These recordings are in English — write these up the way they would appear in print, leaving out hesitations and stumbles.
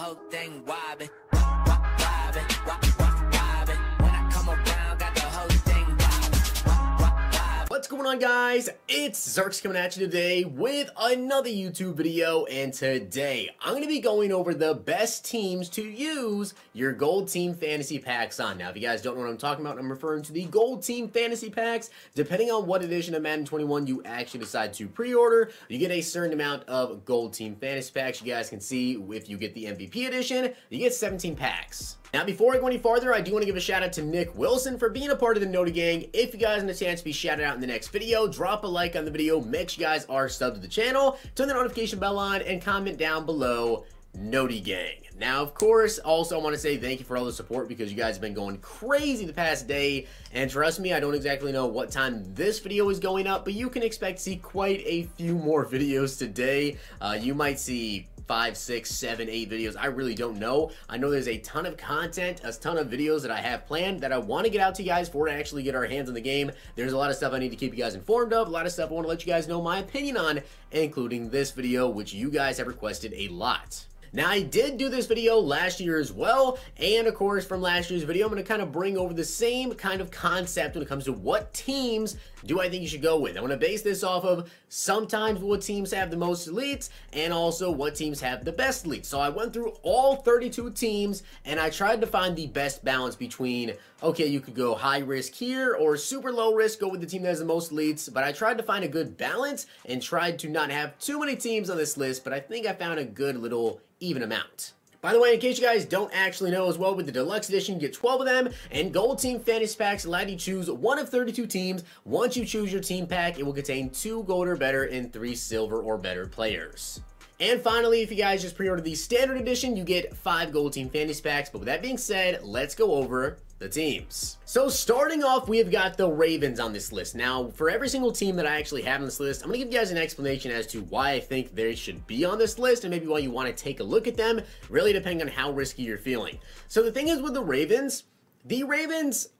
whole thing wobbin', wobbin', wobbin'. When I come around, got the whole thing wobbin'. What's going on, guys? It's Zirksee coming at you today with another YouTube video, and today I'm going to be going over the best teams to use your Gold Team Fantasy Packs on. Now, if you guys don't know what I'm talking about, I'm referring to the Gold Team Fantasy Packs. Depending on what edition of Madden 21 you actually decide to pre-order, you get a certain amount of Gold Team Fantasy Packs. You guys can see if you get the MVP edition, you get 17 packs. Now, before I go any farther, I do want to give a shout out to Nick Wilson for being a part of the Noti Gang. If you guys want a chance to be shouted out in the next video, drop a like on the video, make sure you guys are subbed to the channel, turn the notification bell on, and comment down below Noti Gang. Now, of course, also I want to say thank you for all the support because you guys have been going crazy the past day, and trust me, I don't exactly know what time this video is going up, but you can expect to see quite a few more videos today. You might see 5, 6, 7, 8 videos. I really don't know. I know there's a ton of content, a ton of videos that I have planned that I want to get out to you guys for to actually get our hands on the game. There's a lot of stuff I need to keep you guys informed of, a lot of stuff I want to let you guys know my opinion on, including this video, which you guys have requested a lot. Now, I did do this video last year as well, and of course, from last year's video, I'm going to kind of bring over the same kind of concept when it comes to what teams do I think you should go with. I want to base this off of sometimes what teams have the most elites, and also what teams have the best elites. So I went through all 32 teams, and I tried to find the best balance between, okay, you could go high risk here, or super low risk, go with the team that has the most elites, but I tried to find a good balance, and tried to not have too many teams on this list, but I think I found a good little even amount. By the way, in case you guys don't actually know as well, with the Deluxe Edition, you get 12 of them, and Gold Team Fantasy Packs allow you to choose one of 32 teams. Once you choose your team pack, it will contain 2 gold or better and 3 silver or better players. And finally, if you guys just pre-order the Standard Edition, you get 5 Gold Team Fantasy Packs. But with that being said, let's go over the teams. So starting off, we have got the Ravens on this list. Now, for every single team that I actually have on this list, I'm going to give you guys an explanation as to why I think they should be on this list and maybe why you want to take a look at them, really depending on how risky you're feeling. So the thing is with the Ravens,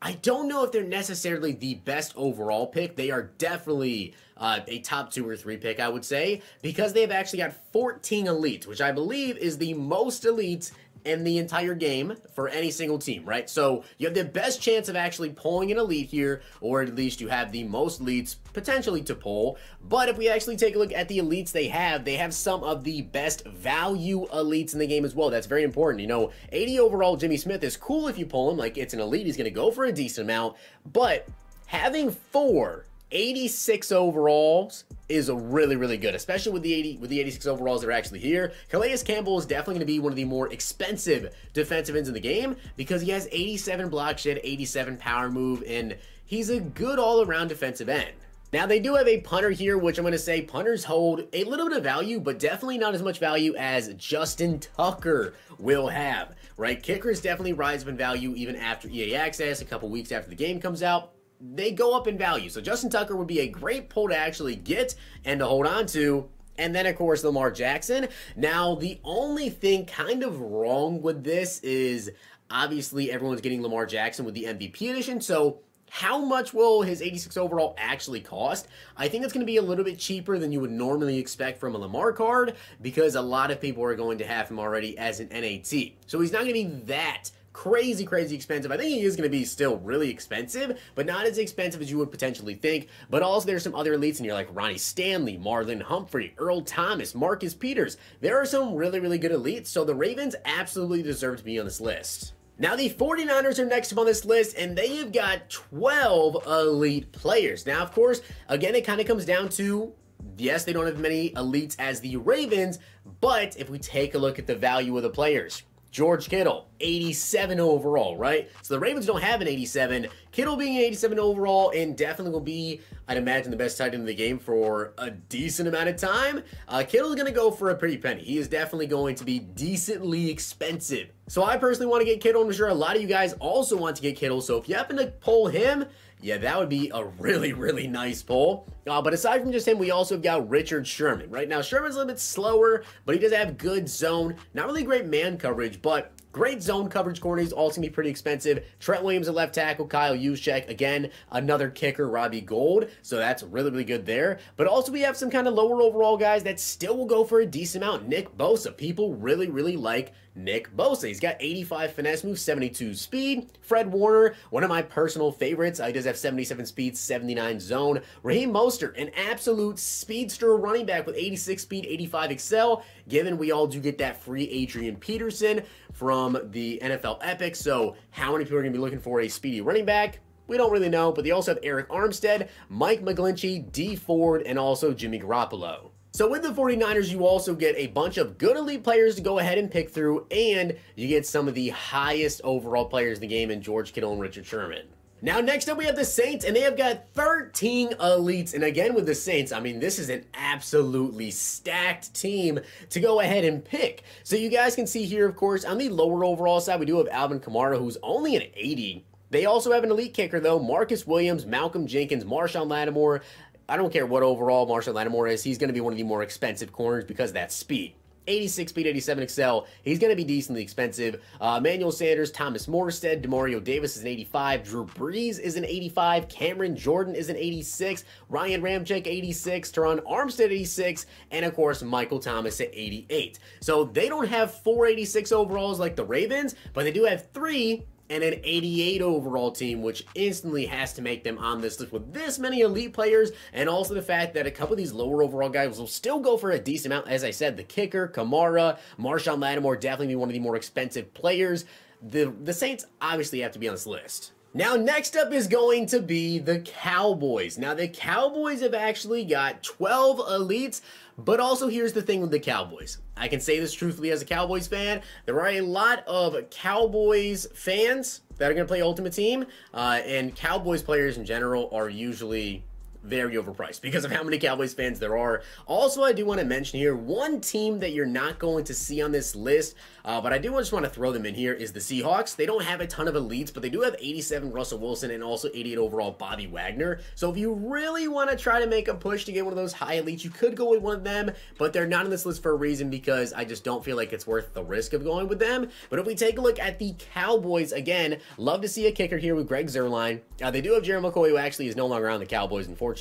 I don't know if they're necessarily the best overall pick. They are definitely a top 2 or 3 pick, I would say, because they've actually got 14 elites, which I believe is the most elites in the entire game for any single team, right? So you have the best chance of actually pulling an elite here, or at least you have the most elites potentially to pull. But if we actually take a look at the elites they have some of the best value elites in the game as well. That's very important. You know, 80 overall Jimmy Smith is cool if you pull him, like it's an elite, he's gonna go for a decent amount, but having 4 86 overalls is really, really good, especially with the 86 overalls that are actually here. Calais Campbell is definitely going to be one of the more expensive defensive ends in the game because he has 87 block shed, 87 power move, and he's a good all-around defensive end. Now, they do have a punter here, which I'm going to say punters hold a little bit of value, but definitely not as much value as Justin Tucker will have, right? Kickers definitely rise up in value even after EA Access, a couple weeks after the game comes out. They go up in value. So Justin Tucker would be a great pull to actually get and to hold on to. And then, of course, Lamar Jackson. Now, the only thing kind of wrong with this is obviously everyone's getting Lamar Jackson with the MVP edition. So how much will his 86 overall actually cost? I think it's going to be a little bit cheaper than you would normally expect from a Lamar card because a lot of people are going to have him already as an NAT. So he's not going to be that crazy expensive. I think he is going to be still really expensive, but not as expensive as you would potentially think. But also there's some other elites in here like Ronnie Stanley, Marlon Humphrey, Earl Thomas, Marcus Peters. There are some really good elites, so the Ravens absolutely deserve to be on this list. Now, the 49ers are next up on this list, and they have got 12 elite players. Now, of course, again, it kind of comes down to, yes, they don't have many elites as the Ravens, but if we take a look at the value of the players, George Kittle, 87 overall, right? So the Ravens don't have an 87. Kittle being an 87 overall and definitely will be, I'd imagine, the best tight end in the game for a decent amount of time. Kittle's going to go for a pretty penny. He is definitely going to be decently expensive. So I personally want to get Kittle. I'm sure a lot of you guys also want to get Kittle. So if you happen to pull him, yeah, that would be a really nice pull. But aside from just him, we also have got Richard Sherman. Right now, Sherman's a little bit slower, but he does have good zone. Not really great man coverage, but Great zone coverage corner. He's also going to be pretty expensive. Trent Williams at left tackle. Kyle Juszczyk, again, another kicker, Robbie Gould. So that's really, really good there. But also we have some kind of lower overall guys that still will go for a decent amount. Nick Bosa. People really, really like Nick Bosa. He's got 85 finesse move, 72 speed. Fred Warner, one of my personal favorites. He does have 77 speed, 79 zone. Raheem Mostert, an absolute speedster running back with 86 speed, 85 excel. Given we all do get that free Adrian Peterson from the NFL Epic. So how many people are going to be looking for a speedy running back? We don't really know, but they also have Eric Armstead, Mike McGlinchey, D Ford, and also Jimmy Garoppolo. So with the 49ers, you also get a bunch of good elite players to go ahead and pick through, and you get some of the highest overall players in the game in George Kittle and Richard Sherman. Now, next up, we have the Saints, and they have got 13 elites. And again, with the Saints, I mean, this is an absolutely stacked team to go ahead and pick. So you guys can see here, of course, on the lower overall side, we do have Alvin Kamara, who's only an 80. They also have an elite kicker, though. Marcus Williams, Malcolm Jenkins, Marshawn Lattimore. I don't care what overall Marshawn Lattimore is. He's going to be one of the more expensive corners because of that speed. 86 speed, 87 excel. He's going to be decently expensive. Emmanuel Sanders, Thomas Morstead, Demario Davis is an 85. Drew Brees is an 85. Cameron Jordan is an 86. Ryan Ramczyk, 86. Teron Armstead, 86. And, of course, Michael Thomas at 88. So they don't have 486 overalls like the Ravens, but they do have 3 and an 88 overall team, which instantly has to make them on this list with this many elite players, and also the fact that a couple of these lower overall guys will still go for a decent amount. As I said, the kicker, Kamara, Marshawn Lattimore, definitely be one of the more expensive players. The Saints obviously have to be on this list. Now, next up is going to be the Cowboys. Now, the Cowboys have actually got 12 elites, but also here's the thing with the Cowboys. I can say this truthfully as a Cowboys fan. There are a lot of Cowboys fans that are going to play Ultimate Team, and Cowboys players in general are usually very overpriced because of how many Cowboys fans there are. Also, I do want to mention here, one team that you're not going to see on this list, but I do just want to throw them in here, is the Seahawks. They don't have a ton of elites, but they do have 87 Russell Wilson and also 88 overall Bobby Wagner. So if you really want to try to make a push to get one of those high elites, you could go with one of them, but they're not on this list for a reason because I just don't feel like it's worth the risk of going with them. But if we take a look at the Cowboys, again, love to see a kicker here with Greg Zuerlein. They do have Jerry McCoy, who actually is no longer on the Cowboys, unfortunately.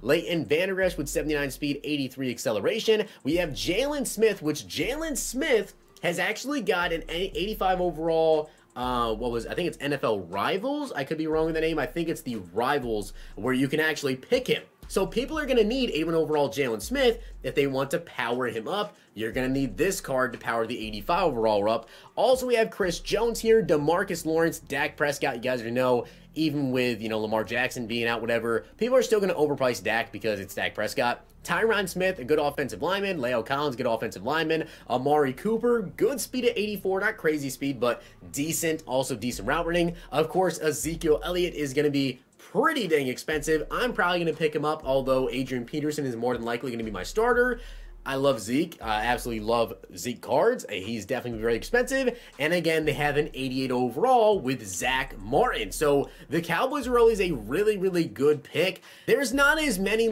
Leighton Vander Esch with 79 speed, 83 acceleration. We have Jalen Smith, which Jalen Smith has actually got an 85 overall. I think it's NFL Rivals. I could be wrong with the name. I think it's the Rivals where you can actually pick him. So people are going to need 81 overall Jalen Smith if they want to power him up. You're going to need this card to power the 85 overall up. Also, we have Chris Jones here, DeMarcus Lawrence, Dak Prescott. You guys already know, even with, Lamar Jackson being out, whatever, people are still going to overprice Dak because it's Dak Prescott. Tyron Smith, a good offensive lineman. Leo Collins, good offensive lineman. Amari Cooper, good speed at 84. Not crazy speed, but decent. Also decent route running. Of course, Ezekiel Elliott is going to be pretty dang expensive. I'm probably going to pick him up, although Adrian Peterson is more than likely going to be my starter. I love Zeke. I absolutely love Zeke cards. He's definitely very expensive. And again, they have an 88 overall with Zach Martin. So the Cowboys are always a really, really good pick. There's not as many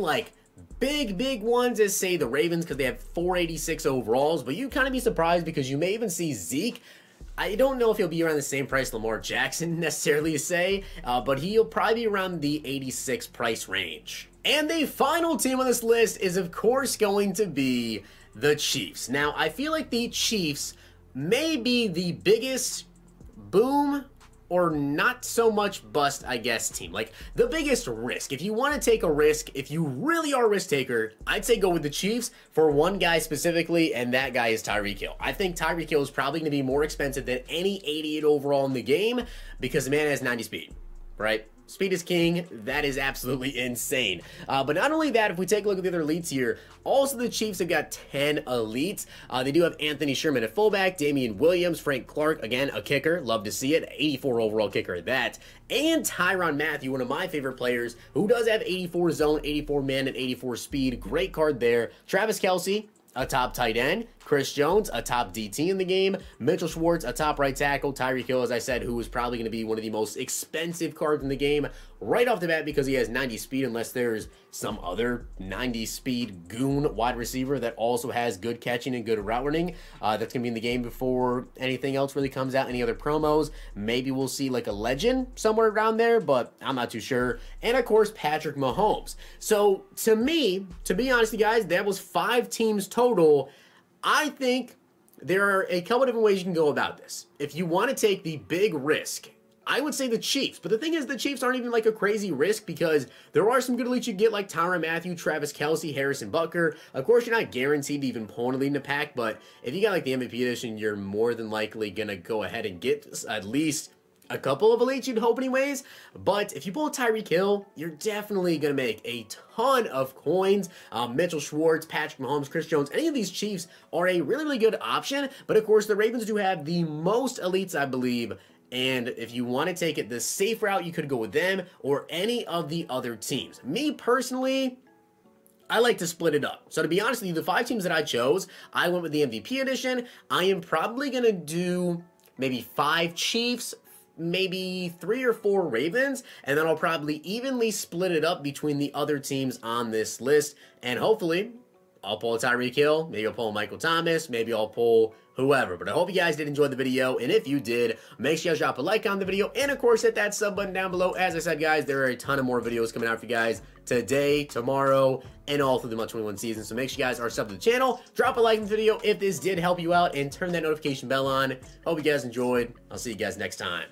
big ones as, say, the Ravens because they have 486 overalls. But you'd kind of be surprised because you may even see Zeke. I don't know if he'll be around the same price Lamar Jackson necessarily to say, but he'll probably be around the 86 price range. And the final team on this list is, of course, going to be the Chiefs. Now, I feel like the Chiefs may be the biggest boom or not so much bust, I guess, team. Like, the biggest risk. If you want to take a risk, if you really are a risk taker, I'd say go with the Chiefs for one guy specifically, and that guy is Tyreek Hill. I think Tyreek Hill is probably going to be more expensive than any 88 overall in the game because the man has 90 speed, right? Speed is king. That is absolutely insane. But not only that, if we take a look at the other elites here, also the Chiefs have got 10 elites. They do have Anthony Sherman at fullback, Damian Williams, Frank Clark, again, a kicker. Love to see it. 84 overall kicker at that. And Tyrann Mathieu, one of my favorite players, who does have 84 zone, 84 man, and 84 speed. Great card there. Travis Kelce, a top tight end. Chris Jones, a top DT in the game. Mitchell Schwartz, a top right tackle. Tyreek Hill, as I said, who is probably going to be one of the most expensive cards in the game right off the bat because he has 90 speed, unless there's some other 90 speed goon wide receiver that also has good catching and good route running. That's going to be in the game before anything else really comes out, any other promos. Maybe we'll see like a legend somewhere around there, but I'm not too sure. And of course, Patrick Mahomes. So to me, to be honest, you guys, that was 5 teams total. I think there are a couple different ways you can go about this. If you want to take the big risk, I would say the Chiefs. But the thing is, the Chiefs aren't even like a crazy risk because there are some good elites you get like Tyrann Mathieu, Travis Kelce, Harrison Butker. Of course, you're not guaranteed to even pull a lead in the pack, but if you got like the MVP edition, you're more than likely going to go ahead and get at least a couple of elites, you'd hope anyways. But if you pull Tyreek Hill, you're definitely going to make a ton of coins. Mitchell Schwartz, Patrick Mahomes, Chris Jones, any of these Chiefs are a really, really good option. But of course, the Ravens do have the most elites, I believe. And if you want to take it the safe route, you could go with them or any of the other teams. Me personally, I like to split it up. So to be honest with you, the 5 teams that I chose, I went with the MVP edition. I am probably going to do maybe 5 Chiefs, maybe 3 or 4 Ravens, and then I'll probably evenly split it up between the other teams on this list, and hopefully I'll pull Tyreek Hill, maybe I'll pull Michael Thomas, maybe I'll pull whoever. But I hope you guys did enjoy the video, and if you did, make sure you guys drop a like on the video, and of course hit that sub button down below. As I said, guys, there are a ton of more videos coming out for you guys today, tomorrow, and all through the Month 21 season. So make sure you guys are subbed to the channel, drop a like in the video if this did help you out, and turn that notification bell on. Hope you guys enjoyed. I'll see you guys next time.